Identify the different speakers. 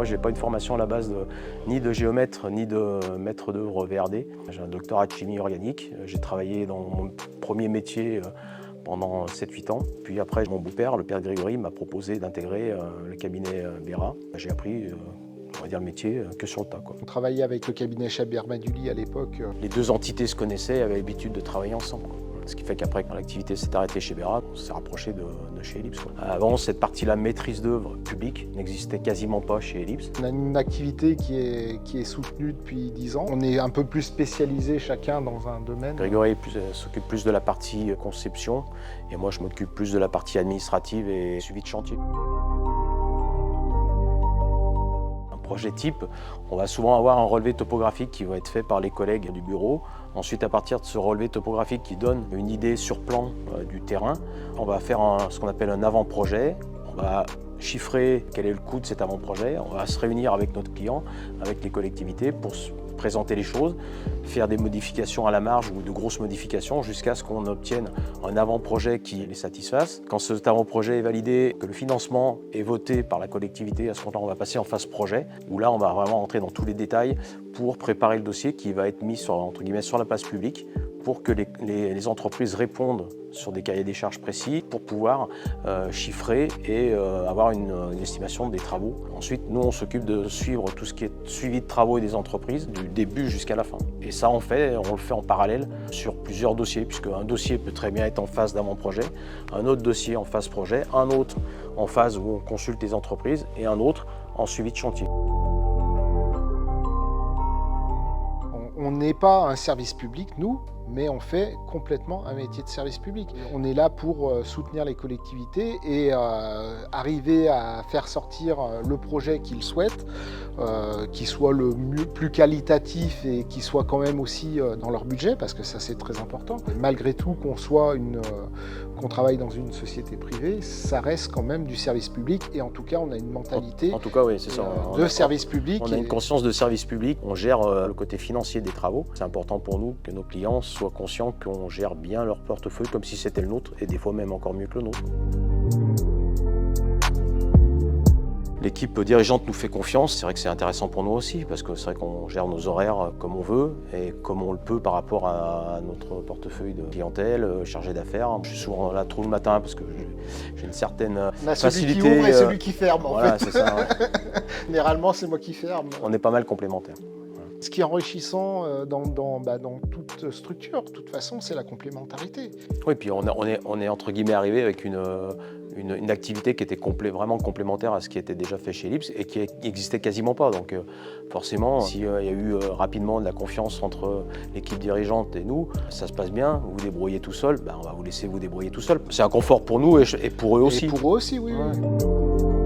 Speaker 1: j'ai pas une formation à la base ni de géomètre ni de maître d'œuvre VRD. J'ai un doctorat de chimie organique. J'ai travaillé dans mon premier métier pendant 7-8 ans. Puis après, mon beau-père, le père Grégory, m'a proposé d'intégrer le cabinet Béra. J'ai appris on va dire le métier que sur le tas, quoi.
Speaker 2: On travaillait avec le cabinet Chabert-Maduli à l'époque.
Speaker 1: Les deux entités se connaissaient, avaient l'habitude de travailler ensemble, quoi. Ce qui fait qu'après, quand l'activité s'est arrêtée chez Béra, on s'est rapproché de chez Ellipse, quoi. Avant, cette partie-là, maîtrise d'œuvre publique, n'existait quasiment pas chez Ellipse.
Speaker 2: On a une activité qui est soutenue depuis 10 ans. On est un peu plus spécialisé chacun dans un domaine.
Speaker 1: Grégory s'occupe plus de la partie conception et moi je m'occupe plus de la partie administrative et suivi de chantier. Projet type, on va souvent avoir un relevé topographique qui va être fait par les collègues du bureau. Ensuite, à partir de ce relevé topographique qui donne une idée sur plan du terrain, on va faire ce qu'on appelle un avant-projet. On va chiffrer quel est le coût de cet avant-projet. On va se réunir avec notre client, avec les collectivités pour présenter les choses, faire des modifications à la marge ou de grosses modifications jusqu'à ce qu'on obtienne un avant-projet qui les satisfasse. Quand cet avant-projet est validé, que le financement est voté par la collectivité, à ce moment-là, on va passer en phase projet, où là, on va vraiment rentrer dans tous les détails pour préparer le dossier qui va être mis entre guillemets, sur la place publique pour que les entreprises répondent sur des cahiers des charges précis pour pouvoir chiffrer et avoir une estimation des travaux. Ensuite, nous, on s'occupe de suivre tout ce qui est suivi de travaux des entreprises du début jusqu'à la fin. Et ça, on le fait en parallèle sur plusieurs dossiers, puisque un dossier peut très bien être en phase d'avant-projet, un autre dossier en phase projet, un autre en phase où on consulte les entreprises et un autre en suivi de chantier.
Speaker 2: On n'est pas un service public, nous, mais on fait complètement un métier de service public. On est là pour soutenir les collectivités et arriver à faire sortir le projet qu'ils souhaitent, qui soit le plus qualitatif et qui soit quand même aussi dans leur budget, parce que ça c'est très important. Malgré tout, qu'on travaille dans une société privée, ça reste quand même du service public et en tout cas on a une mentalité
Speaker 1: en tout cas, oui, c'est ça.
Speaker 2: de service public.
Speaker 1: On a une conscience de service public, on gère le côté financier des travaux. C'est important pour nous que nos clients soient conscients qu'on gère bien leur portefeuille comme si c'était le nôtre et des fois même encore mieux que le nôtre. L'équipe dirigeante nous fait confiance, c'est vrai que c'est intéressant pour nous aussi parce que c'est vrai qu'on gère nos horaires comme on veut et comme on le peut par rapport à notre portefeuille de clientèle, chargé d'affaires. Je suis souvent là tôt le matin parce que j'ai une certaine facilité.
Speaker 2: Celui qui ouvre et celui qui ferme en
Speaker 1: voilà,
Speaker 2: fait.
Speaker 1: C'est ça, ouais.
Speaker 2: Généralement c'est moi qui ferme.
Speaker 1: On est pas mal complémentaires.
Speaker 2: Ce qui est enrichissant dans toute structure, de toute façon, c'est la complémentarité.
Speaker 1: Oui, puis on est entre guillemets arrivé avec une activité qui était vraiment complémentaire à ce qui était déjà fait chez Ellipse et qui n'existait quasiment pas. Donc forcément, s'il y a eu rapidement de la confiance entre l'équipe dirigeante et nous, ça se passe bien, vous vous débrouillez tout seul, on va vous laisser vous débrouiller tout seul. C'est un confort pour nous et pour eux aussi.
Speaker 2: Et pour eux aussi, oui. Ouais. Oui.